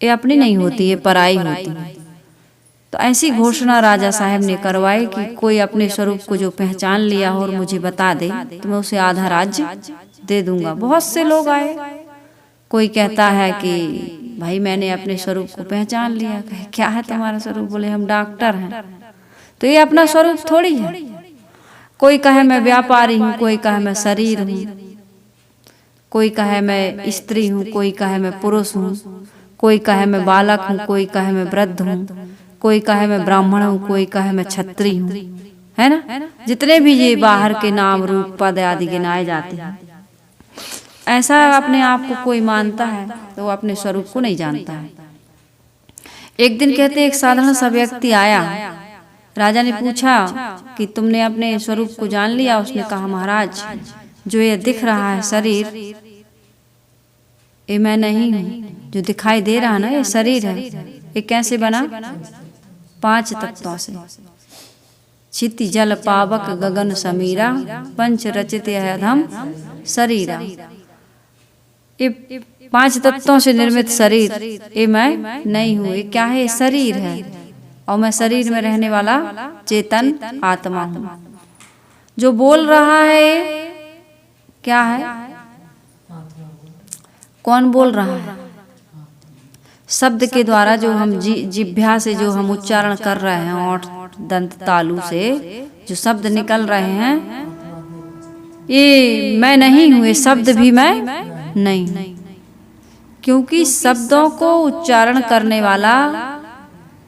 ये अपनी नहीं होती, ये पराई होती है। तो ऐसी घोषणा राजा साहब ने करवाई कि कोई अपने स्वरूप को जो पहचान लिया हो और मुझे बता दे तो मैं उसे आधा राज्य दे दूंगा। बहुत से लोग आए, कोई कहता है कि भाई मैंने अपने स्वरूप को पहचान लिया। कहे क्या है तुम्हारा स्वरूप? बोले हम डॉक्टर हैं। तो ये अपना स्वरूप थोड़ी है। कोई कहे मैं व्यापारी हूँ, कोई कहे मैं शरीर हूँ, कोई कहे मैं स्त्री हूँ, कोई कहे मैं पुरुष हूँ, कोई कहे मैं बालक हूँ, कोई कहे मैं वृद्ध हूँ, कोई कहे मैं ब्राह्मण हूँ, कोई कहे मैं क्षत्रिय हूँ, है ना। जितने भी ये बाहर के नाम रूप पद आदि गिनाए जाते हैं, ऐसा अपने आप को कोई मानता है तो वो अपने स्वरूप को नहीं जानता है। एक दिन कहते एक साधारण सा व्यक्ति आया, राजा ने पूछा कि तुमने अपने स्वरूप को जान लिया? उसने कहा महाराज जो ये दिख रहा है शरीर, ये मैं नहीं हूँ। जो दिखाई दे रहा ना ये शरीर है। ये कैसे बना? 5 तत्वों से। क्षिति जल पावक गगन समीरा, पंच रचित अधम शरीरा। ये 5 तत्वों से निर्मित शरीर, ये मैं नहीं हूँ। ये क्या है? ये शरीर है और मैं शरीर में रहने वाला चेतन आत्मा हूँ। जो बोल रहा है ये क्या है? कौन बोल रहा है? शब्द के द्वारा जो हम जिह्वा से जो हम उच्चारण कर रहे हैं, ओठ दंत तालु से जो शब्द निकल रहे हैं, ये मैं नहीं हूँ। ये शब्द भी मैं नहीं हूँ, क्योंकि शब्दों को उच्चारण करने वाला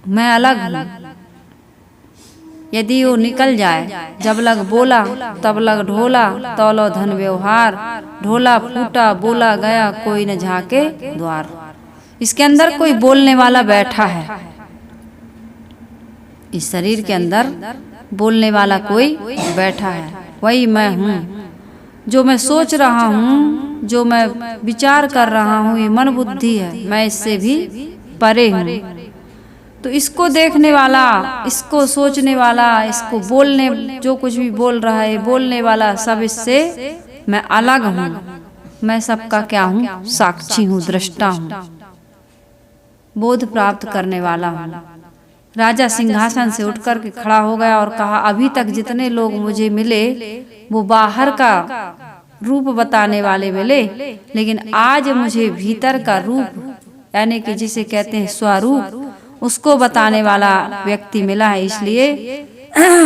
मैं अलग हूँ। यदि वो निकल जाए, जब लग बोला तब लग ढोला, तौलो धन व्यवहार, ढोला फूटा बोला गया कोई न झाके द्वार। इसके अंदर कोई बोलने वाला बैठा है। इस शरीर के अंदर बोलने वाला कोई बैठा है, वही मैं हूँ। जो मैं सोच रहा हूँ, जो मैं विचार कर रहा हूँ, ये मन बुद्धि है, मैं इससे भी परे हूँ। तो इसको देखने वाला, इसको सोचने वाला, इसको बोलने, जो कुछ भी बोल रहा है बोलने वाला, सब इससे मैं अलग हूँ। मैं सबका क्या हूँ? साक्षी हूँ, दृष्टा हूँ, बोध प्राप्त करने वाला हूँ। राजा सिंहासन से उठकर के खड़ा हो गया और कहा अभी तक जितने लोग मुझे मिले वो बाहर का रूप बताने वाले मिले, लेकिन आज मुझे भीतर का रूप, यानी कि जिसे कहते हैं स्वरूप, उसको बताने वाला व्यक्ति मिला है। इसलिए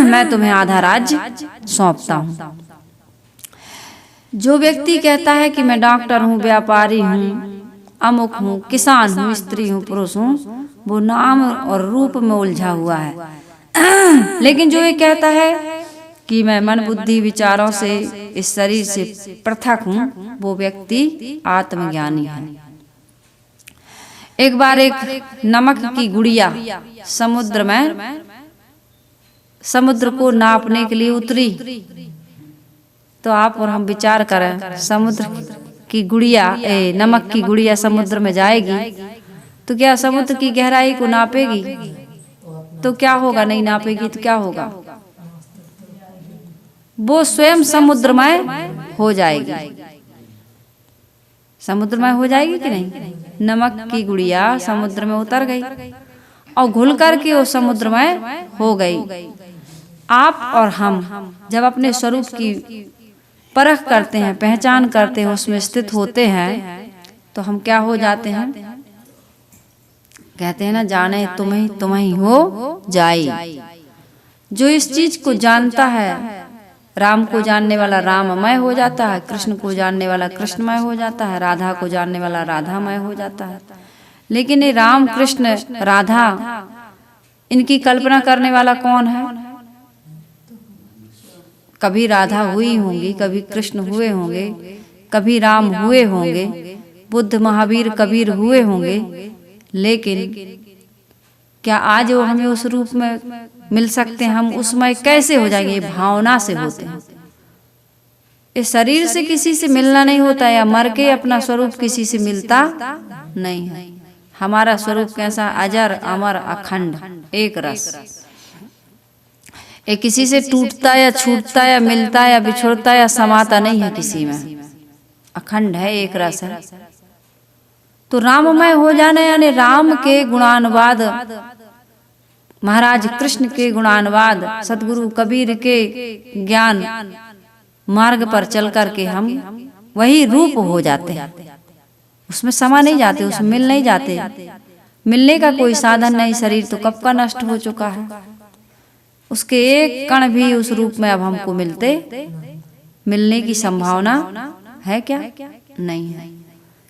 मैं तुम्हें आधा राज्य सौंपता हूँ। जो व्यक्ति कहता है कि मैं डॉक्टर हूँ, व्यापारी हूँ, अमुक हूँ, किसान हूँ, स्त्री हूँ, पुरुष हूँ, वो नाम और रूप में उलझा हुआ है। लेकिन जो ये कहता है कि मैं मन बुद्धि विचारों से, इस शरीर से पृथक हूँ, वो व्यक्ति आत्मज्ञानी है। एक बार एक नमक की गुड़िया समुद्र में, समुद्र को नापने के लिए उतरी। तो आप और हम विचार करें, समुद्र की गुड़िया, नमक की गुड़िया समुद्र में जाएगी तो क्या समुद्र की गहराई को नापेगी? तो क्या होगा? नहीं नापेगी तो क्या होगा? वो स्वयं समुद्रमय हो जाएगी। समुद्रमय हो जाएगी कि नहीं? नमक की गुड़िया समुद्र में उतर गई और घुल करके वो समुद्रमय हो गई। आप और हम जब अपने स्वरूप की परख करते हैं, पहचान करते हैं, उसमें स्थित होते हैं, तो हम क्या हो जाते हैं? कहते हैं ना, जाने तुम ही हो जाई। जो इस चीज को जानता है, राम को जानने वाला राममय हो जाता है, कृष्ण को जानने वाला कृष्णमय हो जाता है, राधा को जानने वाला राधामय हो जाता है। लेकिन ये राम कृष्ण राधा, इनकी कल्पना करने वाला कौन है? कभी राधा हुई होंगी, कभी कृष्ण हुए होंगे, कभी राम हुए होंगे, बुद्ध महावीर कबीर हुए होंगे, लेकिन क्या आज वो हमें उस रूप में मिल सकते हैं? हम उसमें कैसे हो जाएंगे? ये भावना से होते हैं। इस शरीर से किसी से मिलना नहीं होता, या मर के अपना स्वरूप किसी से मिलता नहीं है। हमारा स्वरूप कैसा? अजर अमर अखंड एक रस। ये किसी से टूटता या छूटता या मिलता या बिछुड़ता या समाता नहीं है किसी में। अखंड है, एक रस है। तो राममय हो जाना यानी राम के गुणानुवाद, महाराज कृष्ण के गुणानुवाद, सतगुरु कबीर के ज्ञान मार्ग पर चल करके हम वही रूप हो जाते हैं। उसमें समा नहीं जाते, उसमें मिल नहीं जाते। मिलने का कोई साधन नहीं, शरीर तो कब का नष्ट हो चुका है। उसके एक कण भी उस रूप में अब हमको मिलने की संभावना है क्या? नहीं है।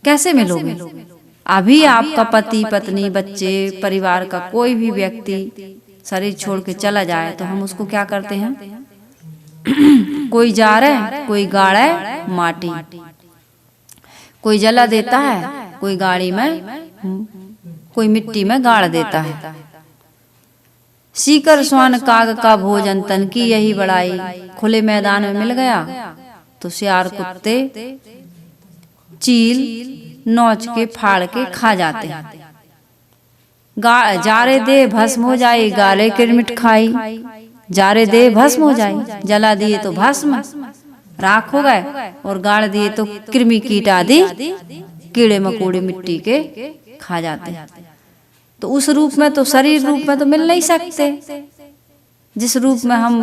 कैसे मिलोगे? अभी आपका पति पत्नी बच्चे परिवार का कोई भी व्यक्ति शरीर छोड़ के चला जाए तो हम उसको क्या करते हैं? कोई जा रहा है, कोई गाड़ा है माटी, कोई जला देता है, कोई गाड़ी में, कोई मिट्टी में गाड़ देता है। सीकर स्वान काग का भोजन तन की यही बड़ाई, खुले मैदान में मिल गया तो सियार कुत्ते चील नोच के फाड़ के खा जाते हैं। जारे दे भस्म हो जाए, गाले किरमिट खाई, जारे दे भस्म हो जाए, जला दिए तो भस्म राख हो गए, और गाड़ दिए तो कृमि कीट आदि कीड़े मकोड़े मिट्टी के खा जाते हैं। तो उस रूप में तो शरीर रूप में तो मिल नहीं सकते। जिस रूप में हम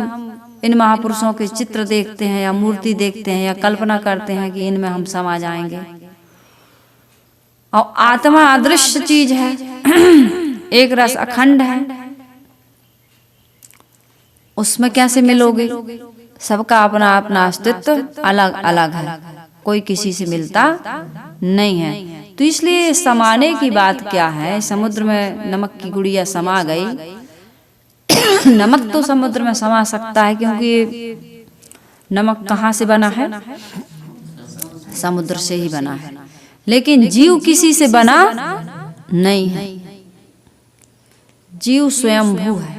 इन महापुरुषों के चित्र देखते हैं या मूर्ति देखते हैं या कल्पना करते हैं कि इनमें हम समा जाएंगे, और आत्मा अदृश्य चीज है, एक रस अखंड है, उसमें कैसे मिलोगे? सबका अपना अपना अस्तित्व अलग अलग है, कोई किसी से मिलता नहीं है। तो इसलिए समाने की बात क्या है? समुद्र में नमक की गुड़िया समा गई, नमक तो समुद्र में समा सकता है, क्योंकि नमक कहाँ से बना है? समुद्र से ही बना है। लेकिन जीव किसी से बना नहीं है, जीव स्वयंभू है।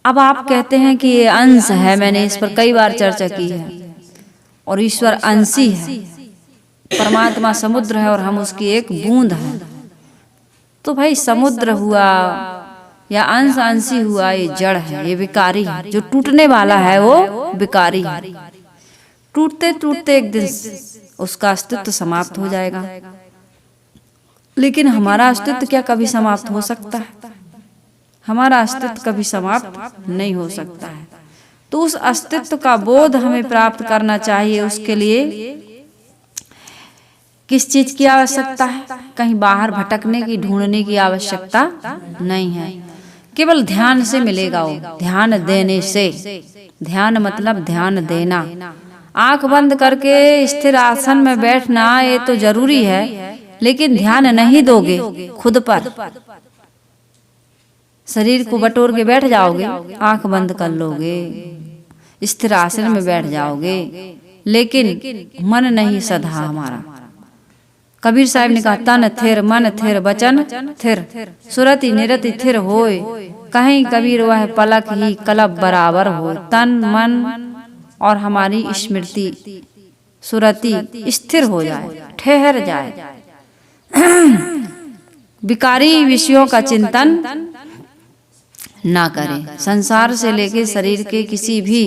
अब आप कहते हैं कि ये अंश है, मैंने इस पर कई बार चर्चा की है, और ईश्वर अंशी है, परमात्मा समुद्र है और हम उसकी एक बूंद है। तो भाई समुद्र हुआ या अंश अंशी हुआ, ये जड़ है, ये विकारी है। जो टूटने वाला है वो विकारी है, टूटते टूटते एक दिन उसका अस्तित्व समाप्त हो जाएगा। लेकिन हमारा अस्तित्व क्या कभी समाप्त हो सकता है? हमारा अस्तित्व कभी समाप्त नहीं हो सकता है। तो उस अस्तित्व का बोध हमें प्राप्त करना चाहिए। उसके लिए किस चीज की आवश्यकता है? कहीं बाहर भटकने की, ढूंढने की आवश्यकता नहीं है। केवल ध्यान से मिलेगा वो, ध्यान देने से। ध्यान मतलब ध्यान देना, आंख बंद करके स्थिर आसन में बैठना ये तो जरूरी है, लेकिन ध्यान नहीं दोगे खुद पर, शरीर को बटोर के बैठ जाओगे, आंख बंद कर लोगे, स्थिर आसन में बैठ जाओगे, लेकिन मन नहीं सधा हमारा। कबीर साहब ने कहा, तन थिर मन थिर बचन थिर, सुरति निरति थिर होए, कहीं कबीर वह पलक ही कलब बराबर हो। तन मन और हमारी स्मृति सुरति स्थिर हो जाए, ठहर जाए, विकारी विषयों का चिंतन ना करें। संसार से लेकर शरीर के किसी भी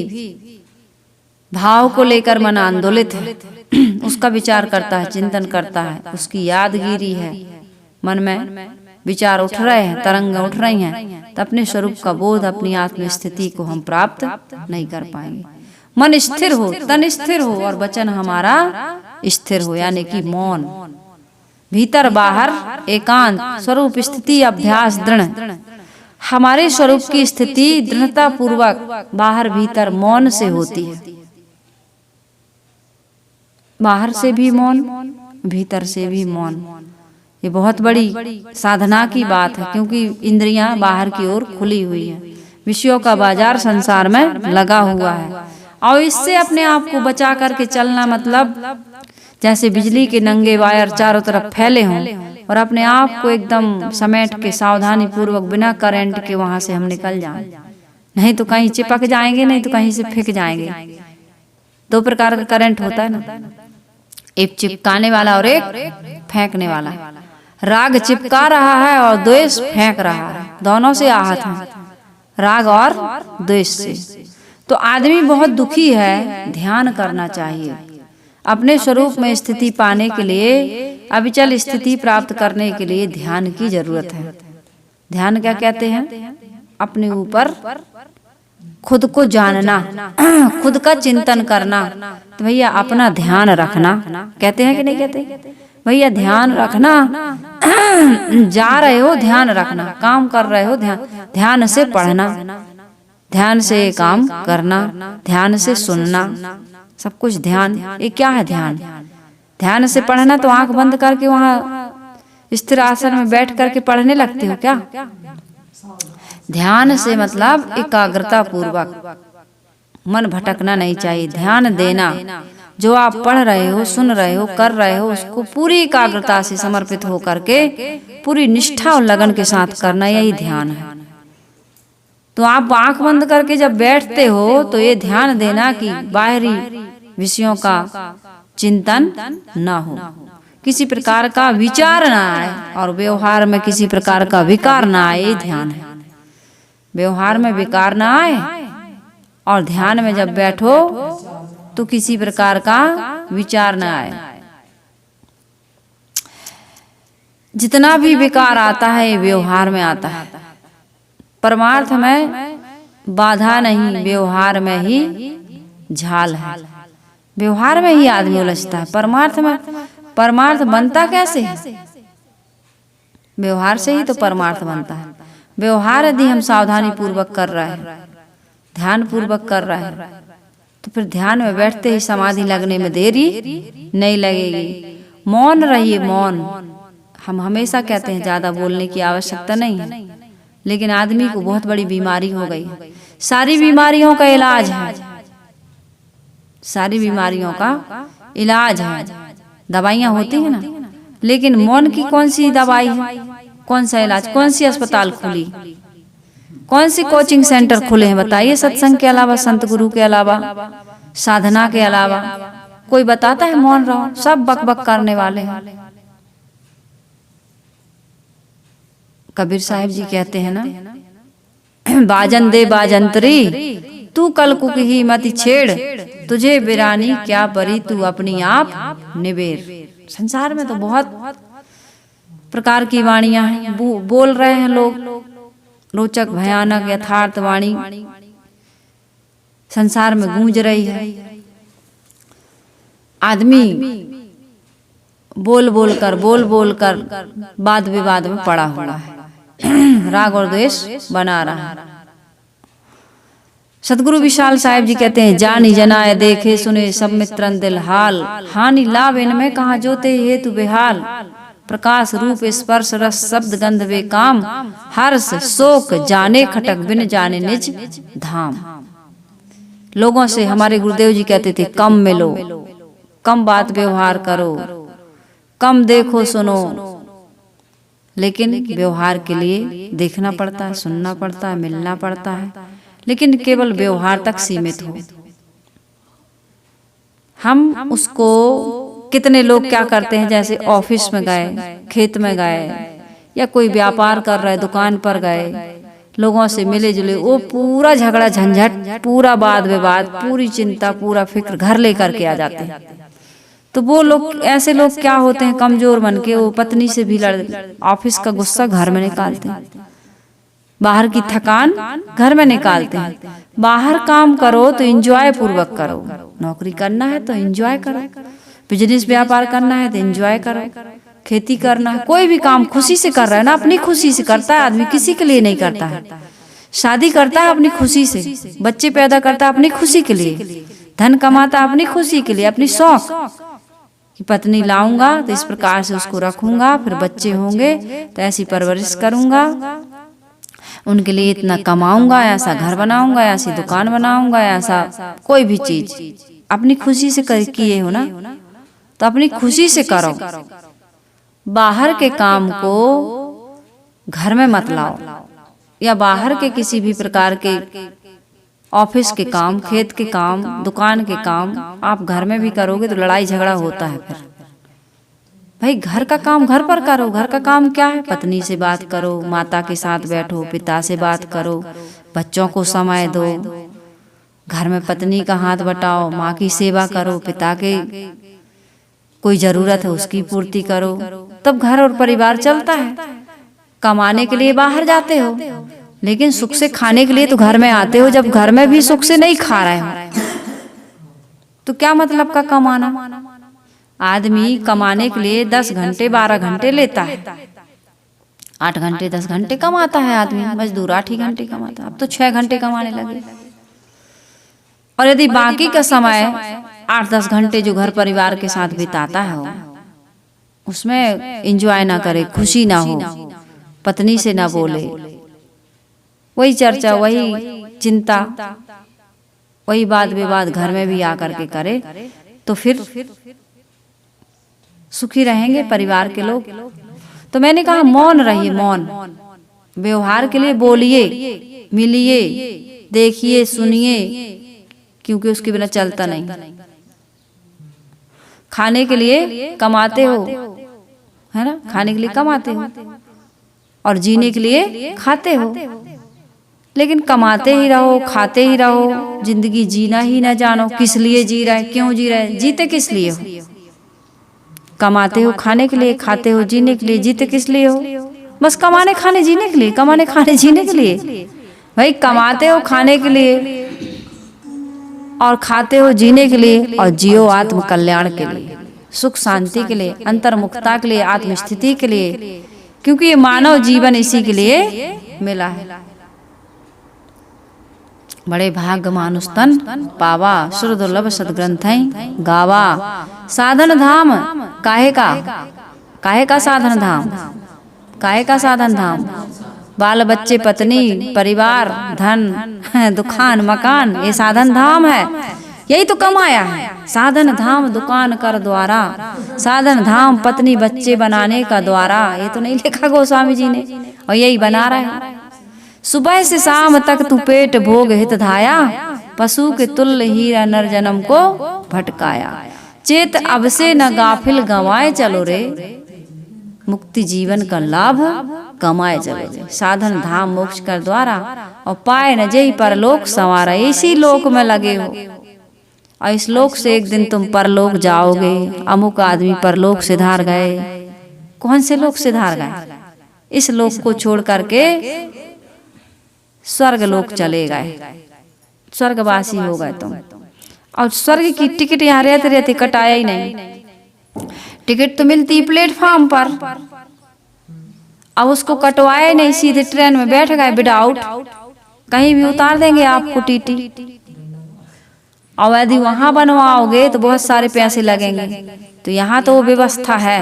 भाव को लेकर मन आंदोलित है, उसका विचार करता है, चिंतन करता है, उसकी यादगिरी है, मन में विचार उठ रहे हैं, तरंग उठ रही हैं, तो अपने स्वरूप का बोध, अपनी आत्म स्थिति को हम प्राप्त नहीं कर पाएंगे। मन स्थिर हो, तन स्थिर हो और वचन हमारा स्थिर हो, यानी कि मौन, भीतर बाहर एकांत, स्वरूप स्थिति अभ्यास दृढ़। हमारे स्वरूप की स्थिति दृढ़ता पूर्वक बाहर भीतर मौन से होती है। बाहर से भी मौन, भीतर से भी मौन। ये बहुत बड़ी साधना की बात है, क्योंकि इंद्रियां बाहर की ओर खुली हुई हैं, विषयों का बाजार संसार में लगा हुआ है, और इससे अपने आप को बचा करके चलना मतलब जैसे बिजली के नंगे वायर चारों तरफ फैले हों, और अपने आप को एकदम समेट के सावधानी पूर्वक बिना करंट के वहां से हम निकल जाएं। नहीं तो कहीं चिपक जाएंगे, नहीं तो कहीं से फेंक जाएंगे। दो प्रकार का करंट होता है ना, एक चिपकाने वाला और एक फेंकने वाला। राग चिपका रहा है और द्वेष फेंक रहा है, दोनों से आहत है, राग और द्वेष से। तो आदमी बहुत दुखी है, ध्यान करना चाहिए। अपने स्वरूप में स्थिति पाने के लिए अविचल स्थिति प्राप्त करने के लिए ध्यान की जरूरत है। ध्यान क्या कहते हैं? अपने ऊपर खुद को जानना, खुद का चिंतन करना। तो भैया अपना ध्यान रखना, कहते हैं कि नहीं कहते? भैया ध्यान रखना, जा रहे हो ध्यान रखना, काम कर रहे हो ध्यान से पढ़ना, ध्यान से काम करना, ध्यान से सुनना, सब कुछ ध्यान। ये क्या है ध्यान? ध्यान से पढ़ना तो आंख बंद करके वहां स्थिर आसन में बैठ करके पढ़ने लगते हो क्या? ध्यान से मतलब एकाग्रता पूर्वक, मन भटकना नहीं चाहिए, ध्यान देना। जो आप पढ़ रहे हो, सुन रहे हो, कर रहे हो, उसको पूरी एकाग्रता से समर्पित हो करके पूरी निष्ठा और लगन के साथ करना, यही ध्यान है। तो आप आंख बंद करके जब बैठते हो तो ये ध्यान देना कि बाहरी विषयों का चिंतन ना हो, किसी प्रकार का विचार ना आए और व्यवहार में किसी प्रकार का विकार ना आए, ये ध्यान है। व्यवहार में विकार ना आए और ध्यान में जब बैठो तो किसी प्रकार का विचार ना आए। जितना भी विकार आता है व्यवहार में आता है, परमार्थ में बाधा नहीं, व्यवहार में ही झाल है। व्यवहार में ही आदमी उलझता है, परमार्थ में परमार्थ बनता कैसे है? व्यवहार से ही तो परमार्थ बनता है। व्यवहार यदि हम सावधानी पूर्वक कर रहे हैं, ध्यान पूर्वक कर रहे हैं, तो फिर ध्यान में बैठते ही समाधि लगने में देरी नहीं लगेगी। मौन रहिए, मौन। हम हमेशा कहते हैं ज्यादा बोलने की आवश्यकता नहीं है, लेकिन आदमी को बहुत बड़ी बीमारी हो गई है। सारी बीमारियों का इलाज है, सारी बीमारियों का इलाज है, दवाइयाँ होती है ना, लेकिन मौन की कौन सी दवाई है? कौन सा इलाज? कौन सी अस्पताल खुली? कौन सी कोचिंग सेंटर खुले हैं? बताइए। सत्संग के अलावा, संत गुरु के अलावा, साधना के अलावा कोई बताता है मौन रहो? सब बक बक करने वाले हैं। कबीर साहिब जी कहते हैं ना, बाजन दे बाजंतरी तू कलकुक ही मति छेड़, तुझे बिरानी क्या परी तू अपनी आप निबेर। संसार में तो बहुत प्रकार की वाणियां हैं, बोल रहे हैं लोग, रोचक भयानक यथार्थ वाणी संसार में गूंज रही है। आदमी बोल बोल कर वाद विवाद में पड़ा हुआ है, राग और द्वेष बना रहा है। सतगुरु विशाल साहिब जी कहते हैं, जानी जनाए देखे सुने सब मित्रन दिल हाल, हानि लाभ इनमें कहाँ जोते हेतु बेहाल, प्रकाश रूप स्पर्श रस शब्द गंध वे काम, हर्ष शोक जाने खटक बिन जाने निज धाम। लोगों से हमारे गुरुदेव जी कहते थे, कम मिलो, कम बात व्यवहार करो, कम देखो सुनो, लेकिन व्यवहार के लिए देखना पड़ता है, सुनना पड़ता है, मिलना पड़ता है, लेकिन केवल व्यवहार तक सीमित हो। हम उसको, कितने लोग क्या करते हैं, जैसे ऑफिस में गए, खेत में गए, या कोई व्यापार कर रहे, दुकान पर गए, लोगों से मिले जुले, वो पूरा झगड़ा झंझट, पूरा वाद विवाद, पूरी चिंता, पूरा फिक्र घर लेकर के आ जाते हैं। तो वो लोग, ऐसे लोग क्या होते हैं, कमजोर बन के वो पत्नी से भी लड़, ऑफिस का गुस्सा घर में निकालते हैं, बाहर की थकान घर में निकालते हैं। बाहर काम करो तो एंजॉय पूर्वक करो, नौकरी करना है तो एंजॉय करो, बिजनेस व्यापार करना है तो एंजॉय करो, खेती करना है, कोई भी काम खुशी से कर रहा है ना, अपनी खुशी से करता है आदमी, किसी के लिए नहीं करता है। शादी करता है अपनी खुशी से, बच्चे पैदा करता है अपनी खुशी के लिए, धन कमाता है अपनी खुशी के लिए, अपनी शौक कि पत्नी लाऊंगा तो इस प्रकार से उसको रखूंगा, फिर बच्चे होंगे तो ऐसी परवरिश करूंगा, उनके लिए इतना कमाऊंगा, ऐसा घर बनाऊंगा, ऐसी दुकान बनाऊंगा, ऐसा कोई भी चीज अपनी खुशी से किए हो ना, तो अपनी खुशी से करो। बाहर के काम को घर में मत लाओ, या बाहर के किसी भी प्रकार के ऑफिस के काम, खेत के काम, दुकान के काम आप घर में भी करोगे तो लड़ाई झगड़ा होता है। फिर भाई घर का काम घर पर करो। घर का काम क्या है? पत्नी से बात करो, माता के साथ बैठो, पिता से बात करो, बच्चों को समय दो, घर में पत्नी का हाथ बटाओ, माँ की सेवा करो, पिता के कोई जरूरत है उसकी पूर्ति करो, तब घर और परिवार चलता है। कमाने के लिए बाहर जाते हो, लेकिन सुख से खाने के लिए तो घर में आते हो। जब घर में भी सुख से नहीं खा रहे हो तो क्या मतलब का कमाना। आदमी कमाने के लिए 10 घंटे 12 घंटे लेता है, 8 घंटे 10 घंटे कमाता है आदमी। मजदूर 8 ही घंटे कमाता है, अब तो 6 घंटे कमाने लगे। और यदि बाकी का समय 8-10 घंटे जो घर परिवार के साथ बिताता है उसमें एंजॉय ना करे, खुशी ना हो, पत्नी से ना बोले, वही चर्चा, वही चिंता, वही वाद विवाद घर में भी आकर के करे, तो फिर सुखी रहेंगे परिवार के लोग। तो मैंने कहा मौन रहिए, मौन। व्यवहार के लिए बोलिए, मिलिए, देखिए, सुनिए, क्योंकि उसके बिना चलता नहीं। खाने के लिए कमाते हो, है ना, खाने के लिए कमाते हो, और जीने के लिए खाते हो। लेकिन कमाते ही रहो, खाते ही रहो, जिंदगी जीना ही ना जानो। किस लिए जी रहे, क्यों जी रहे, जीते किस लिए हो। कमाते हो खाने के लिए, खाते हो जीने के लिए, जीते किस लिए हो। बस कमाने खाने जीने के लिए, कमाने खाने जीने के लिए। भाई कमाते हो खाने के लिए और खाते हो जीने के लिए, और जियो आत्म कल्याण के लिए, सुख शांति के लिए, अंतर्मुखता के लिए, आत्मस्थिति के लिए, क्योंकि ये मानव जीवन इसी के लिए मिला है। बड़े भाग्य मानुष तन पावा, सुर दुर्लभ सदग्रंथ गावा। साधन धाम काहे का, काहे का साधन धाम, काहे का साधन धाम। बाल बच्चे, पत्नी, परिवार, धन, दुकान, मकान, ये साधन धाम है। यही तो कमाया है। साधन धाम दुकान कर द्वारा, साधन धाम पत्नी बच्चे बनाने का द्वारा। ये तो नहीं लिखा गोस्वामी जी ने, और यही बना रहा है। सुबह से शाम तक तू पेट भोग हित धाया, पशु के तुल्य हीरा नर जन्म को भटकाया। चेत अब से न गाफिल गंवाए चलो रे, मुक्ति जीवन का लाभ कमाए चलो रे। साधन धाम मोक्ष कर द्वारा, और पाए न जय परलोक संवारा। इसी लोक में लगे हो, और इस लोक से एक दिन तुम परलोक जाओगे। अमुक आदमी परलोक सिधार गए। कौन से लोक सिधार गए? इस लोक को छोड़ करके स्वर्ग लोक चले गए, स्वर्गवासी हो गए तुम। और स्वर्ग की टिकट यहाँ रहते रहते कटाया ही नहीं। टिकट तो मिलती प्लेटफॉर्म पर, अब उसको कटवाए नहीं, सीधे ट्रेन में बैठ गए विदाउट। कहीं भी उतार देंगे आपको टीटी। और यदि वहां बनवाओगे तो बहुत सारे पैसे लगेंगे। तो यहाँ तो वो व्यवस्था है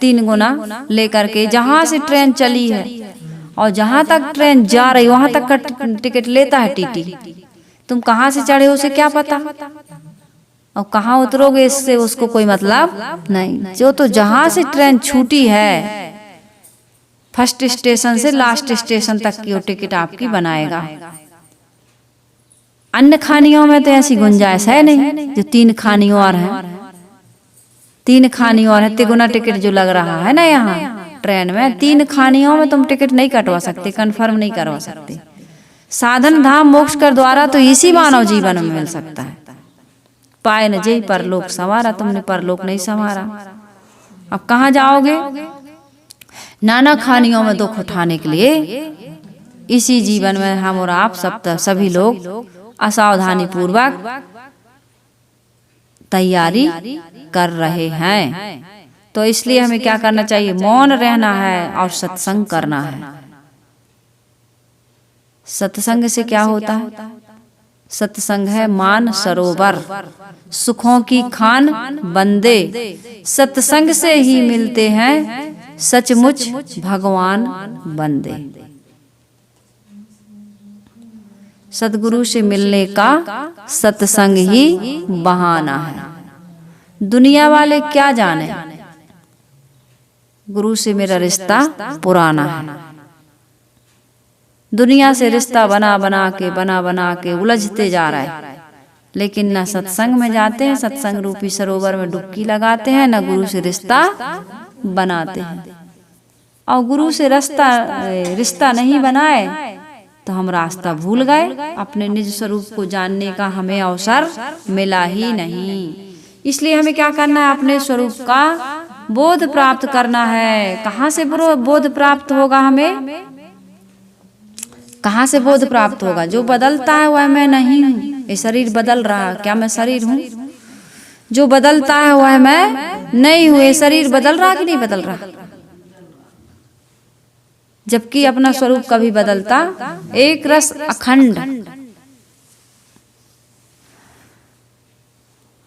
3 गुना लेकर के, जहां से ट्रेन चली है और जहां तक ट्रेन जा रही वहां तक का टिकट लेता है टीटी। तुम कहाँ से चढ़े उसे क्या पता, और कहाँ उतरोगे इससे उसको कोई मतलब नहीं। जो तो जहां से ट्रेन छूटी है, फर्स्ट स्टेशन से लास्ट स्टेशन तक की वो टिकट आपकी बनाएगा। अन्य खानियों में तो ऐसी गुंजाइश है नहीं। जो 3 खानियों और है, 3 खानियों और है, तिगुना टिकट जो लग रहा है ना यहाँ ट्रेन में, 3 खानियों में तुम टिकट नहीं कटवा सकते, कंफर्म नहीं करवा सकते। साधन धाम मोक्ष कर द्वारा तो इसी मानव जीवन में मिल सकता है। पाए न जय परलोक संवारा, तुमने परलोक नहीं संवारा। अब कहाँ जाओगे? नाना खानियों में दुख उठाने के लिए इसी जीवन में हम और आप सभी लोग असावधानी पूर्वक तैयारी कर रहे हैं। तो इसलिए हमें क्या करना चाहिए? मौन रहना है और सत्संग करना है। सत्संग से क्या होता है? सत्संग है मान सरोवर, सुखों की खान बंदे। सत्संग से ही मिलते हैं सचमुच भगवान बंदे। सतगुरु से मिलने का सत्संग ही बहाना है। दुनिया वाले क्या जाने, गुरु से मेरा रिश्ता पुराना है। दुनिया से रिश्ता बना बना के उलझते जा रहा है। लेकिन न सत्संग में जाते हैं, सत्संग रूपी सरोवर में डुबकी लगाते हैं, न गुरु से रिश्ता बनाते हैं। और गुरु से रिश्ता नहीं बनाए तो हम रास्ता भूल गए। अपने निज स्वरूप को जानने का हमें अवसर मिला ही नहीं। इसलिए हमें क्या करना है, अपने स्वरूप का बोध प्राप्त करना है। कहाँ से बोध प्राप्त होगा हमें, कहाँ से बोध प्राप्त होगा? जो बदलता है वह मैं नहीं हूँ। ये शरीर बदल रहा है, क्या मैं शरीर हूँ? जो बदलता है वह मैं नहीं हूँ। ये शरीर बदल रहा कि नहीं बदल रहा? जबकि अपना स्वरूप कभी बदलता, एक रस अखंड।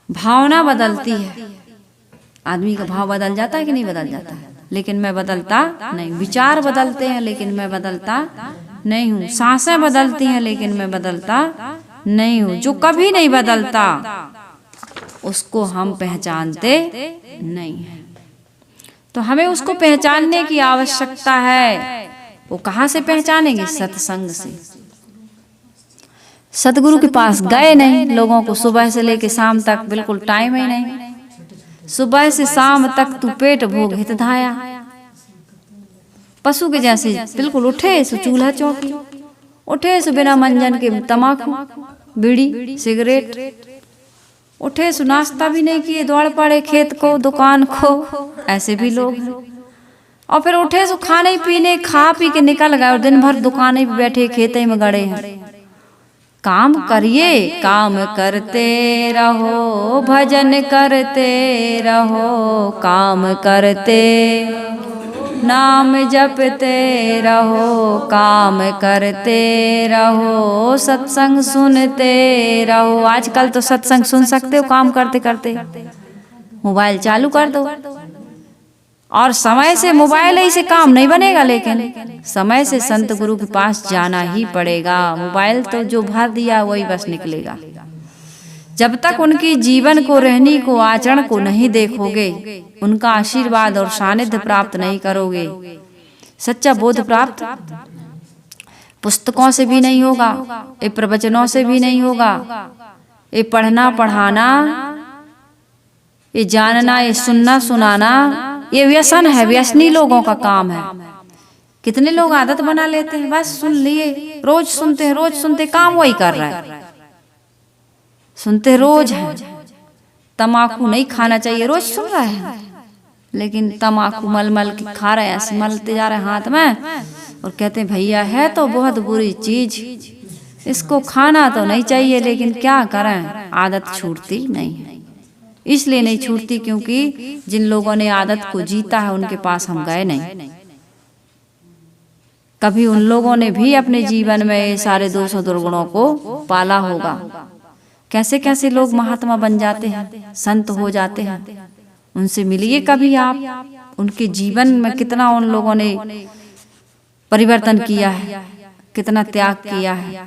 भावना बदलती है, आदमी का भाव बदल जाता है कि नहीं बदल जाता है, लेकिन मैं बदलता नहीं। विचार बदलते हैं लेकिन मैं बदलता नहीं हूँ। सांसें बदलती हैं लेकिन मैं बदलता नहीं हूँ। जो कभी नहीं बदलता उसको हम पहचानते नहीं हैं। तो हमें उसको पहचानने की आवश्यकता है। वो कहाँ से पहचानेंगे? सत्संग से। सतगुरु के पास गए नहीं, लोगों को सुबह से लेके शाम तक बिल्कुल टाइम ही नहीं। सुबह से शाम तक तू पेट भोग हित धाया, पशु के जैसे बिल्कुल। उठे सो चूल्हा चौकी, उठे सो बिना मंजन के तमाकू बीड़ी सिगरेट, उठे सो नाश्ता भी नहीं किए, दौड़ पड़े खेत को दुकान को। ऐसे भी लोग हैं। और फिर उठे सो खाने पीने खा पी के निकल गए और दिन भर दुकानें पे बैठे खेते में गड़े हैं। काम करिए, काम करते रहो, भजन करते रहो, काम करते नाम जपते रहो, काम करते रहो, सत्संग सुनते रहो। आजकल तो सत्संग सुन सकते हो काम करते करते। मोबाइल चालू कर दो और समय से मोबाइल ही से काम नहीं बनेगा, लेकिन समय से संत गुरु के पास जाना ही पड़ेगा। मोबाइल तो जो भर दिया वही बस निकलेगा। जब तक उनकी जीवन को, रहनी को, आचरण को नहीं देखोगे, उनका आशीर्वाद और सानिध्य प्राप्त नहीं करोगे, सच्चा बोध प्राप्त पुस्तकों से भी नहीं होगा, ये प्रवचनों से भी नहीं होगा। ये पढ़ना पढ़ाना, ये जानना, ये सुनना सुनाना, ये व्यसन है, व्यसनी लोगों का काम है। कितने लोग आदत बना लेते हैं, बस सुन लिए, रोज सुनते हैं, रोज सुनते, काम वही कर रहा है, सुनते रोज है। तमाकू नहीं खाना चाहिए, रोज सुन रहा है, लेकिन तमाकू मल मल के खा रहे हैं, ऐसे मलते जा रहे हैं हाथ में और कहते हैं भैया है तो बहुत बुरी चीज, इसको खाना तो नहीं चाहिए, लेकिन क्या करें, आदत छूटती नहीं है। इसलिए नहीं छूटती क्योंकि जिन लोगों ने आदत को जीता है उनके पास हम गए नहीं। कभी उन लोगों ने भी अपने जीवन में ये सारे दोषों दुर्गुणों को पाला होगा। कैसे कैसे लोग महात्मा बन जाते हैं, संत हो जाते हैं, उनसे मिलिए कभी आप। उनके जीवन में कितना उन लोगों ने परिवर्तन किया है, कितना त्याग किया है,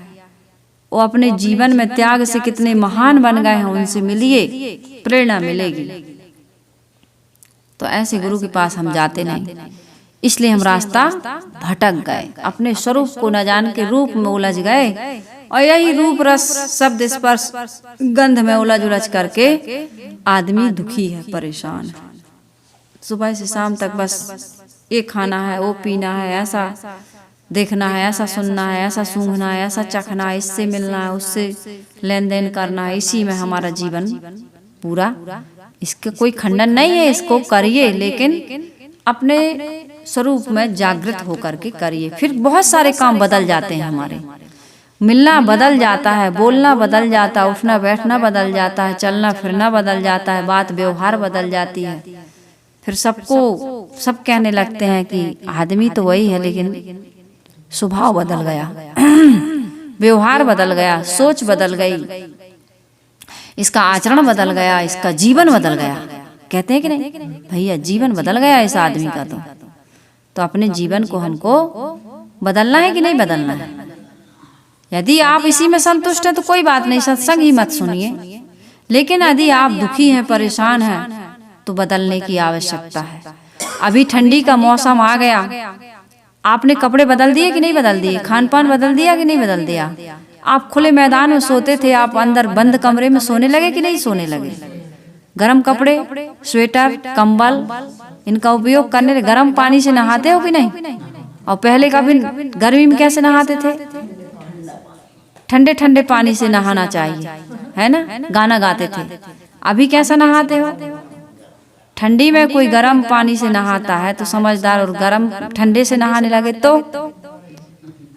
वो अपने जीवन में त्याग से कितने महान बन गए हैं, उनसे मिलिए, प्रेरणा मिलेगी। तो ऐसे गुरु के पास हम जाते नहीं, इसलिए हम रास्ता भटक गए, अपने स्वरूप को न जान के रूप में उलझ गए। और यही रूप रस शब्द स्पर्श गंध में उलझ करके आदमी दुखी है, परेशान है। सुबह से शाम तक बस ये खाना है, वो पीना है, ऐसा देखना है, ऐसा सुनना है, ऐसा सूंघना है, ऐसा चखना है, इससे मिलना है, उससे लेन देन करना है, इसी में हमारा जीवन पूरा। इसका कोई खंडन नहीं है, इसको करिए, लेकिन अपने स्वरूप में जागृत होकर के करिए। फिर बहुत सारे काम बदल जाते हैं हमारे, मिलना बदल जाता है, बोलना बदल जाता है, उठना बैठना बदल जाता है, चलना फिरना बदल जाता है, बात व्यवहार बदल जाती है। फिर सब कहने लगते हैं कि आदमी तो वही है, लेकिन स्वभाव बदल गया, व्यवहार बदल गया, सोच बदल गई, इसका आचरण बदल गया, इसका जीवन बदल गया। कहते हैं कि नहीं भैया, जीवन बदल गया इस आदमी का। तो अपने जीवन को हमको बदलना है कि नहीं बदलना है? यदि आप इसी में संतुष्ट हैं तो कोई बात नहीं, सत्संग ही मत सुनिए। लेकिन यदि आप दुखी हैं, परेशान हैं, तो बदलने की आवश्यकता है। अभी ठंडी का मौसम आ गया, आपने कपड़े बदल दिए कि नहीं बदल दिए? खान पान बदल दिया कि नहीं बदल दिया? आप खुले मैदान में सोते थे, आप अंदर बंद कमरे में सोने लगे कि नहीं सोने लगे? गर्म कपड़े, स्वेटर, कंबल, इनका उपयोग करने लगे। गर्म पानी से नहाते हो कि नहीं? और पहले कभी गर्मी में कैसे नहाते थे? ठंडे ठंडे पानी से नहाना चाहिए, है ना? गाना गाते थे, अभी कैसा नहाते हो? ठंडी में कोई गर्म पानी से नहाता है तो समझदार, और गर्म ठंडे से नहाने लगे तो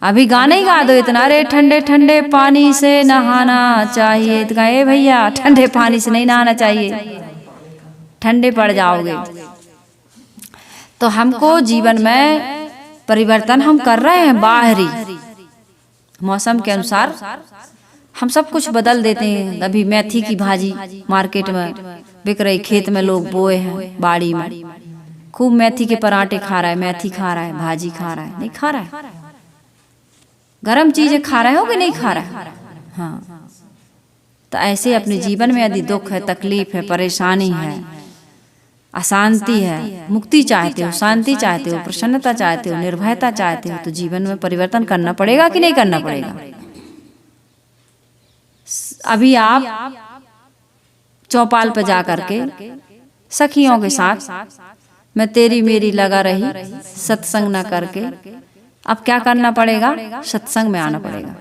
अभी गाना ही गा दो इतना, अरे ठंडे ठंडे पानी से नहाना चाहिए, तो कहे भैया ठंडे पानी से नहीं नहाना चाहिए, ठंडे पड़ जाओगे। तो हमको जीवन में परिवर्तन हम कर रहे हैं, बाहरी मौसम के अनुसार हम सब कुछ बदल देते हैं। अभी मेथी की भाजी मार्केट में बिक रही, खेत में लोग बोए हैं, बाड़ी में खूब मेथी के पराठे खा रहा है, मेथी खा रहा है, भाजी खा रहा है, नहीं खा रहा है? गरम चीजें खा रहे हो कि नहीं खा रहा है? हाँ। तो ऐसे अपने जीवन में यदि दुख है, तकलीफ है, परेशानी है, अशांति है, मुक्ति चाहते हो, शांति चाहते हो, प्रसन्नता चाहते हो, निर्भयता चाहते हो, तो जीवन में परिवर्तन करना पड़ेगा कि नहीं करना पड़ेगा? अभी आप चौपाल पे जा करके सखियों के साथ मैं तेरी मेरी लगा रही, सत्संग न करके, अब क्या करना पड़ेगा? सत्संग में आना पड़ेगा।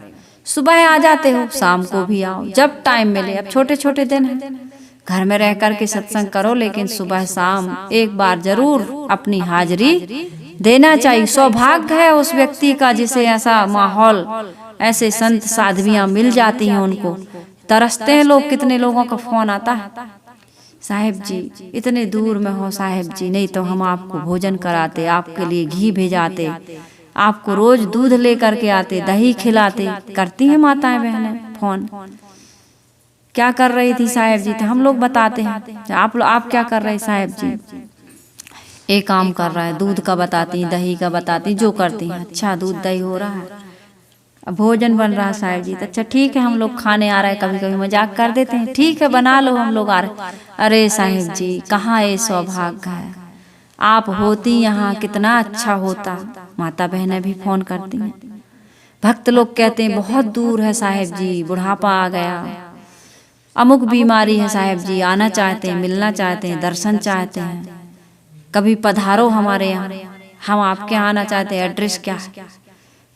सुबह आ जाते हो, शाम को भी आओ, जब टाइम मिले। अब छोटे छोटे दिन है, घर में रह करके सत्संग करो, लेकिन सुबह शाम एक बार जरूर अपनी हाजिरी देना चाहिए। सौभाग्य है उस व्यक्ति का जिसे ऐसा माहौल, ऐसे संत साध्वियां मिल जाती हैं, उनको तरसते हैं लोग। कितने लोगों का फोन आता है, साहिब जी इतने दूर में हो साहिब जी, नहीं तो हम आपको भोजन कराते, आपके लिए घी भेजाते, आपको रोज दूध लेकर के आते, दही खिलाते। करती हैं माताएं बहनें फोन, क्या कर रही थी साहिब जी? तो हम लोग बताते हैं, आप क्या कर रहे साहिब जी? एक काम कर रहा है, दूध का बताती, दही का बताती, जो करती हैं। अच्छा दूध दही हो रहा है, अब भोजन बन रहा है साहिब जी, तो अच्छा ठीक है हम लोग खाने आ रहे हैं। कभी कभी मजाक कर देते हैं, ठीक है बना लो, हम लोग आ रहे। अरे साहिब जी कहाँ ये सौभाग्य है, आप होती यहाँ कितना अच्छा होता। माता बहनें भी फोन करती हैं। भक्त लोग कहते हैं बहुत दूर है साहिब जी, बुढ़ापा आ गया, अमुक बीमारी है साहिब जी, आना चाहते हैं, मिलना चाहते हैं, दर्शन चाहते हैं, कभी पधारो हमारे यहाँ, हम आपके यहाँ आना चाहते हैं, एड्रेस क्या है।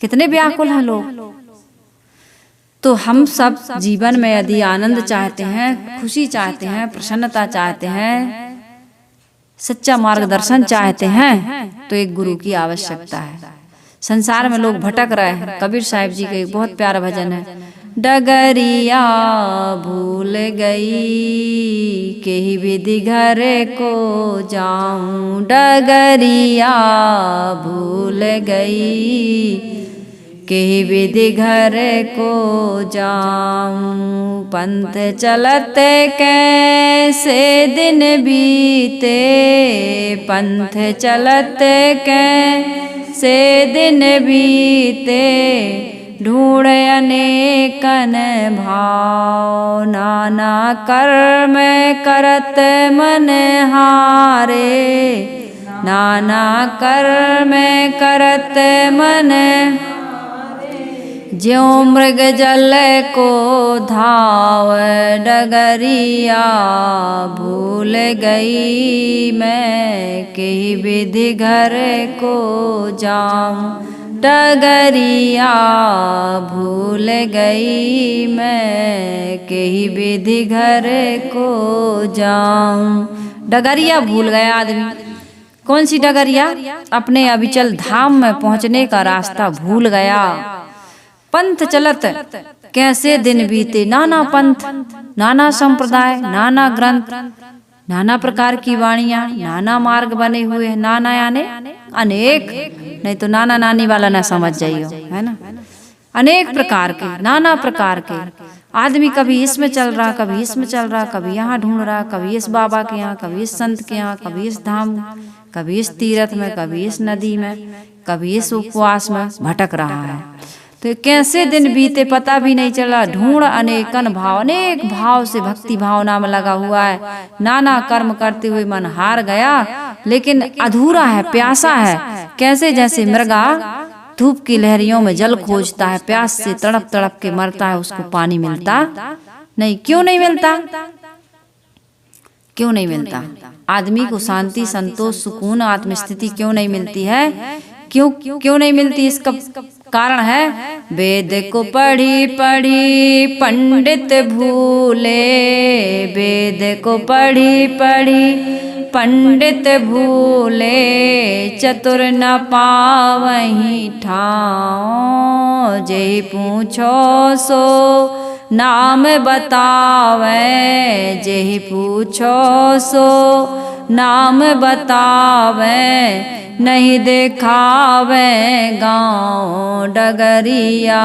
कितने व्याकुल हैं लोग। तो हम सब जीवन में यदि आनंद चाहते हैं, खुशी चाहते हैं, प्रसन्नता चाहते हैं, सच्चा मार्गदर्शन चाहते हैं, तो एक गुरु की आवश्यकता है। संसार में लोग भटक रहे हैं। कबीर साहिब जी का एक बहुत प्यारा भजन है, डगरिया भूल गई केही विधि घर को जाऊं, डगरिया भूल गई केही विधि घर को जाऊं, पंथ चलते कैसे दिन बीते, पंथ चलते कैसे दिन बीते, ढूंढ अनेकन भाव, नाना कर्म करत मन हारे, नाना कर्म करत मन, ज्यों मृग जल को धाव, डगरिया भूल गई मैं केही विधि घर को जाऊं, डगरिया भूल गई मैं केही विधि घर को जाऊं। डगरिया भूल गया आदमी। कौन सी डगरिया? अपने अविचल धाम में पहुंचने का रास्ता भूल गया। पंथ चलत कैसे दिन बीते, नाना पंथ, नाना संप्रदाय, नाना ग्रंथ, नाना प्रकार की वाणियां, नाना मार्ग बने हुए हैं। नाना यानी अनेक, नहीं तो नाना नानी वाला ना समझ जाइयो, है ना। अनेक प्रकार के, नाना प्रकार के आदमी, कभी इसमें चल रहा, कभी इसमें चल रहा, कभी यहाँ ढूंढ रहा, कभी इस बाबा के यहाँ, कभी इस संत के यहाँ, कभी इस धाम, कभी इस तीर्थ में, कभी इस नदी में, कभी इस उपवास में भटक रहा है। तो कैसे दिन बीते पता भी नहीं चला। ढूंढ अनेकन भाव, अनेक भाव से भक्ति भावना में लगा हुआ है, नाना कर्म करते हुए मन हार गया, लेकिन अधूरा है, प्यासा है। कैसे? जैसे मृगा धूप की लहरियों में जल खोजता है, प्यास से तड़प तड़प के मरता है, उसको पानी मिलता नहीं। क्यों नहीं मिलता? क्यों नहीं मिलता? आदमी को शांति, संतोष, सुकून, आत्मस्थिति क्यों नहीं मिलती है? क्यों नहीं मिलती? इसका कारण है वेद को पढ़ी पढ़ी पंडित भूले, वेद को पढ़ी पढ़ी पंडित भूले, चतुर न पावहीं ठाव, जेहि पूछो सो नाम बतावे, जेहि पूछो सो नाम बतावे, नहीं देखावे गाँव डगरिया,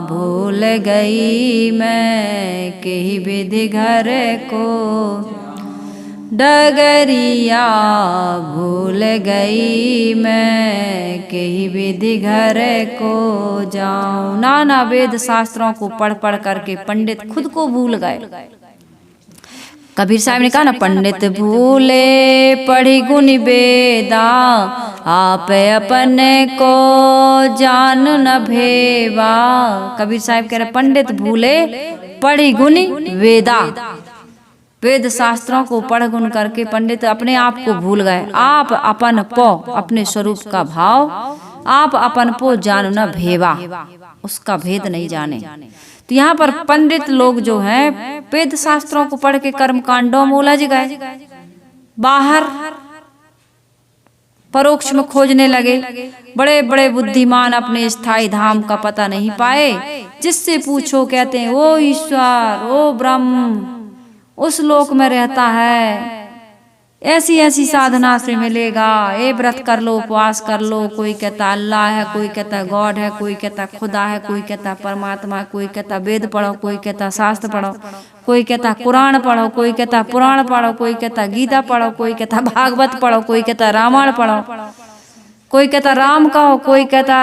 भूल गई मैं केहि विधि घर को, डगरिया भूल गई मैं केहि विधि घर को जाऊं। नाना वेद शास्त्रों को पढ़ पढ़ करके पंडित खुद को भूल गए। कबीर साहब ने कहा ना, पंडित भूले पढ़ी गुण वेदा, आप अपने को जान न भेवा। कबीर साहब कह रहे पंडित भूले पढ़ी गुण वेदा, वेद शास्त्रों को पढ़ गुण करके पंडित अपने आप को भूल गए। आप अपन पो, अपने स्वरूप का भाव, आप अपन पो जान न भेवा, उसका भेद नहीं जाने। तो यहाँ पर पंडित लोग जो हैं वेद शास्त्रों को पढ़ के कर्म कांडों में उलझ गए, बाहर परोक्ष में खोजने लगे। बड़े बड़े बुद्धिमान अपने स्थायी धाम का पता नहीं पाए। जिससे पूछो कहते हैं ओ ईश्वर, ओ ब्रह्म उस लोक में रहता है, ऐसी ऐसी साधना से मिलेगा, ये व्रत कर लो, उपवास कर लो। कोई कहता अल्लाह है, कोई कहता गॉड है, कोई कहता खुदा है, कोई कहता परमात्मा है, कोई कहता वेद पढ़ो, कोई कहता शास्त्र पढ़ो, कोई कहता कुरान पढ़ो, कोई कहता पुराण पढ़ो, कोई कहता गीता पढ़ो, कोई कहता भागवत पढ़ो, कोई कहता रामायण पढ़ो, कोई कहता राम कहो, कोई कहता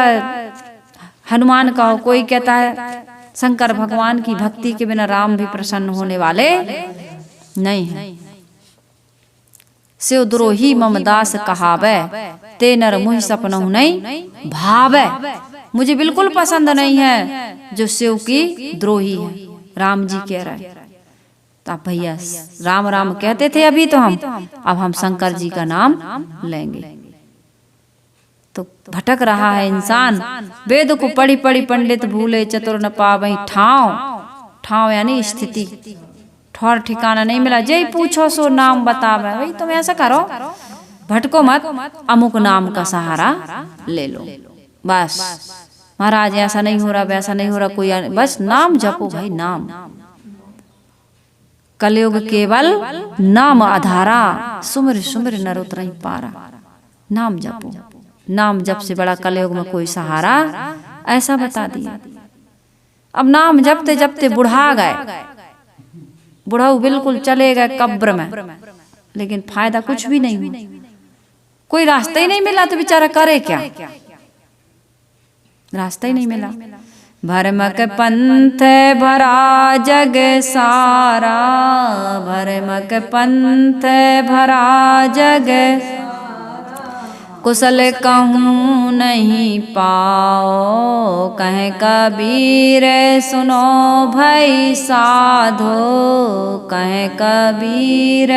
हनुमान कहो, कोई कहता है शंकर भगवान की भक्ति के बिना राम भी प्रसन्न होने वाले नहीं है। सेव द्रोही ममदास कहावे, ते नर मुहि सपनहु नहीं भावे। मुझे बिल्कुल पसंद नहीं है जो शिव की द्रोही है। राम जी कह रहे, तो आप भैया राम राम कहते थे अभी, तो अब हम शंकर जी का नाम लेंगे। तो भटक रहा है इंसान। वेद को पढ़ी पढ़ी पंडित भूले, चतुर न पावहीं ठाव, ठाव यानी स्थिति, ठौर ठिकाना नहीं मिला। जय पूछो सो नाम बतावे। भाई तुम ऐसा करो, भटको मत, अमुक नाम का सहारा ले लो। बस महाराज ऐसा नहीं हो रहा, वैसा नहीं हो रहा, कोई बस नाम जपो भाई, नाम। कलयुग केवल नाम आधारा, सुमिर सुमिर नर उतरहि पारा। नाम जपो, नाम जप से बड़ा कलयुग में कोई सहारा, ऐसा बता दिया। अब नाम जपते जपते बुढ़ा गए, बुढ़ाऊ बिल्कुल चले गए कब्र में, लेकिन फायदा कुछ भी नहीं हुआ। कोई रास्ता ही नहीं मिला तो बेचारा करे क्या, रास्ता ही नहीं मिला। भरमक पंथ भरा जग सारा, भरमक पंथ भरा जग, कुशल कहूँ नहीं पाओ, कहे कबीर सुनो भई साधो, कहे कबीर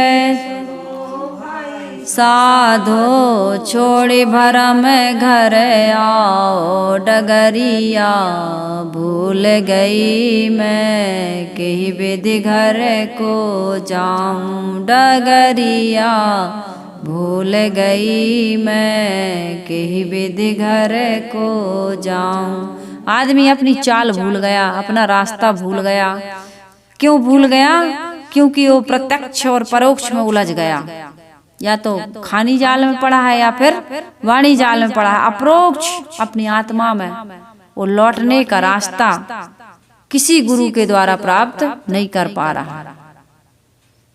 साधो, छोड़ी भरम घर आओ डगरिया, भूल गई मैं केहि विधि घर को जाऊं, डगरिया भूल गई मैं केहि विधि घर को जाऊं। आदमी अपनी चाल भूल गया, अपना रास्ता भूल गया। क्यों भूल गया? क्योंकि वो प्रत्यक्ष और परोक्ष में उलझ गया। या तो खानी जाल में पड़ा है या फिर वाणी जाल में पड़ा है। अप्रोक्ष अपनी आत्मा में वो लौटने का रास्ता किसी गुरु के द्वारा प्राप्त नहीं कर पा रहा।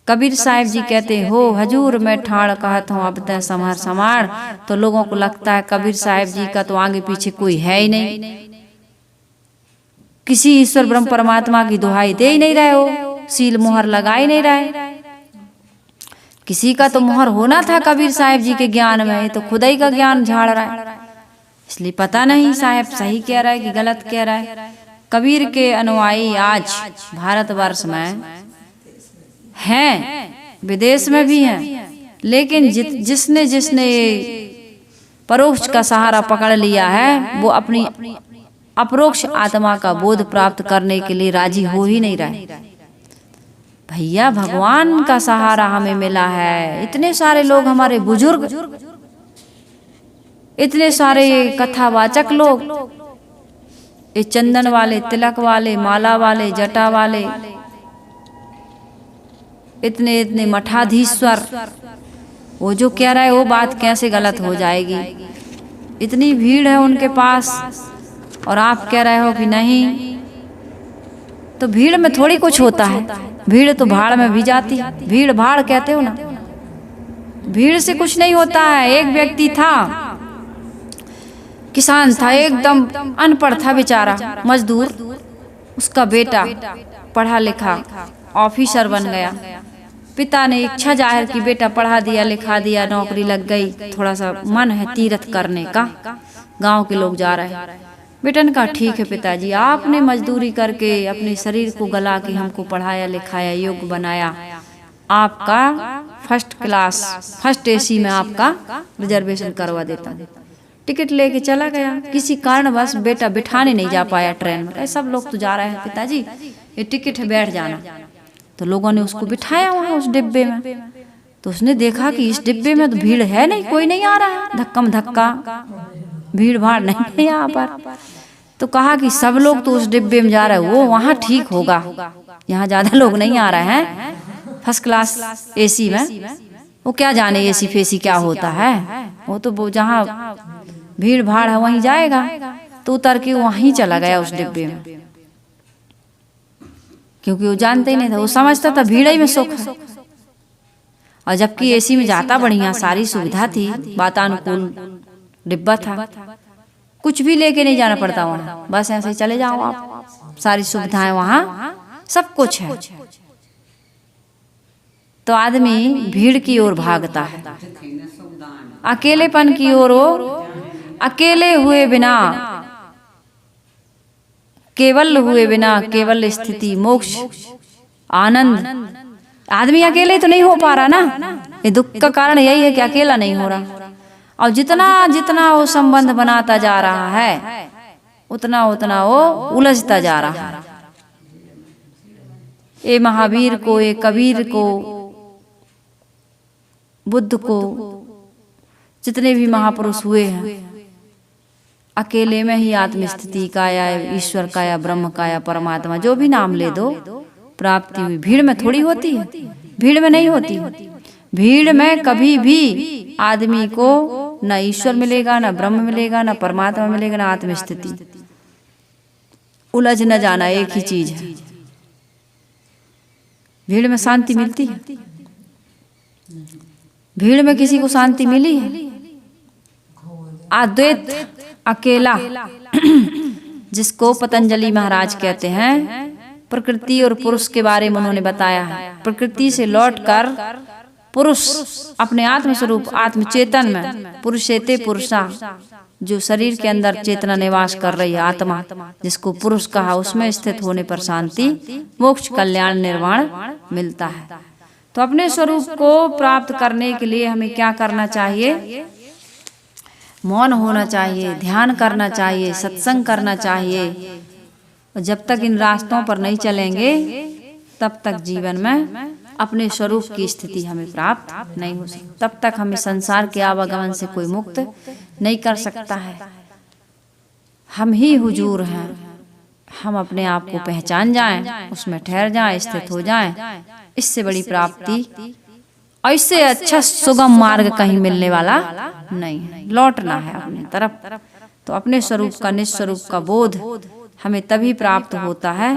कबीर साहिब जी कहते हो हजूर मैं ठाड़ कहत हूँ अब तय संभार समार। तो लोगों को लगता है कबीर साहिब जी का तो आगे पीछे कोई है ही नहीं, किसी ईश्वर ब्रह्म परमात्मा की दुहाई दे ही नहीं रहे हो, सील मोहर लगा ही नहीं रहे। किसी का तो मोहर होना था कबीर साहिब जी के ज्ञान में, तो खुदा ही का ज्ञान झाड़ रहा है। इसलिए पता नहीं साहिब सही कह रहा है कि गलत कह रहा है। कबीर के अनुयायी आज भारतवर्ष में हैं, विदेश में भी हैं, लेकिन जिसने जिसने परोक्ष का सहारा पकड़ लिया है वो अपनी अपरोक्ष आत्मा का बोध प्राप्त करने के लिए राजी हो ही नहीं रहे। भैया भगवान का सहारा हमें मिला है। इतने सारे लोग, हमारे बुजुर्ग, इतने सारे कथावाचक लोग, ये चंदन वाले, तिलक वाले, माला वाले, जटा वाले, इतने इतने मठाधीश्वर, वो जो कह रहा है वो बात कैसे गलत हो जाएगी। इतनी भीड़ है उनके पास और आप कह रहे हो कि नहीं। तो भीड़ में थोड़ी कुछ होता है, भीड़ तो भाड़ में भी जाती है। भीड़ भाड़ कहते हो ना, भीड़ से कुछ नहीं होता है। एक व्यक्ति था, किसान था, एकदम अनपढ़ था बेचारा, मजदूर। उसका बेटा पढ़ा लिखा ऑफिसर बन गया। पिता ने इच्छा जाहिर की, बेटा पढ़ा दिया लिखा दिया, नौकरी लग गई, थोड़ा सा मन है तीर्थ करने का, गांव के लोग जा रहे हैं। बेटा ने कहा ठीक है पिताजी, आपने मजदूरी करके अपने शरीर को गला के हमको पढ़ाया लिखाया, योग्य बनाया, आपका फर्स्ट क्लास फर्स्ट एसी में आपका रिजर्वेशन करवा देता हूँ। टिकट लेके चला गया। किसी कारणवश बेटा बिठाने नहीं जा पाया ट्रेन में। सब लोग तो जा रहे हैं, पिताजी ये टिकट है बैठ जाना। तो लोगों ने उसको बिठाया वहाँ उस डिब्बे में। तो उसने देखा कि इस डिब्बे में तो भीड़ है नहीं, कोई नहीं आ रहा है, धक्कम धक्का, भीड़ भाड़ नहीं है यहाँ पर। तो कहा कि सब लोग तो उस डिब्बे में जा रहे हैं, वो वहाँ ठीक होगा, यहाँ ज्यादा लोग नहीं आ रहे हैं फर्स्ट क्लास एसी में। वो क्या जाने एसी फेसी क्या होता है, वो तो जहाँ भीड़ भाड़ है वहीं जाएगा। तो उतर के वहीं चला गया उस डिब्बे में, क्योंकि वो जानते ही नहीं था, वो समझता था भीड़ ही में सुख है। और जबकि एसी में जाता बढ़िया, सारी सुविधा थी, वातानुकूल डिब्बा था, कुछ भी लेके नहीं जाना पड़ता वहाँ, बस ऐसे ही चले जाओ आप, सारी सुविधाएं वहाँ सब कुछ है। तो आदमी भीड़ की ओर भागता है, अकेलेपन की ओर। अकेले हुए बिना, केवल हुए बिना, केवल स्थिति मोक्ष आनंद। आदमी अकेले तो नहीं हो पा रहा ना, ये दुख का कारण यही है कि अकेला नहीं हो रहा। और जितना जितना वो संबंध बनाता जा रहा है, उतना उतना वो उलझता जा रहा है। ये महावीर को, ये कबीर को, बुद्ध को, जितने भी महापुरुष हुए हैं, अकेले में ही आत्मस्थिति का या ईश्वर का या ब्रह्म का या परमात्मा, जो भी नाम ले दो, प्राप्ति हुई। भीड़ में थोड़ी होती है, भीड़ में नहीं होती। भीड़ में कभी भी आदमी को न ईश्वर मिलेगा, न ब्रह्म मिलेगा, न परमात्मा मिलेगा, न आत्मस्थिति। उलझ न जाना एक ही चीज है। भीड़ में शांति मिलती है? भीड़ में किसी को शांति मिली है? अद्वैत अकेला जिसको पतंजलि महाराज कहते हैं, प्रकृति और पुरुष के बारे में उन्होंने बताया है। प्रकृति से लौटकर पुरुष अपने आत्म स्वरूप आत्म चेतन में, पुरुषेते पुरुषा, जो शरीर के अंदर चेतना निवास कर रही है आत्मा, जिसको पुरुष कहा, उसमें स्थित होने पर शांति मोक्ष कल्याण निर्वाण मिलता है। तो अपने स्वरूप को प्राप्त करने के लिए हमें क्या करना चाहिए? मौन होना चाहिए, ध्यान करना चाहिए, सत्संग करना चाहिए। और जब तक इन रास्तों पर नहीं चलेंगे, तब तक जीवन में अपने स्वरूप की स्थिति हमें प्राप्त नहीं हो सकती। तब तक हमें संसार के आवागमन से कोई मुक्त नहीं कर सकता है। हम ही हुजूर हैं। हम अपने आप को पहचान जाएं, उसमें ठहर जाएं, स्थित हो जाएं, इससे बड़ी प्राप्ति और इससे अच्छा सुगम मार्ग कहीं मिलने वाला नहीं है। लौटना है अपने तरफ। तो अपने स्वरूप का, निस्वरूप का बोध हमें तभी प्राप्त होता है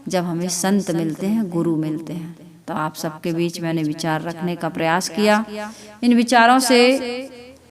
जब हमें संत मिलते हैं, गुरु मिलते हैं। तो आप सबके बीच मैंने विचार रखने का प्रयास किया। इन विचारों से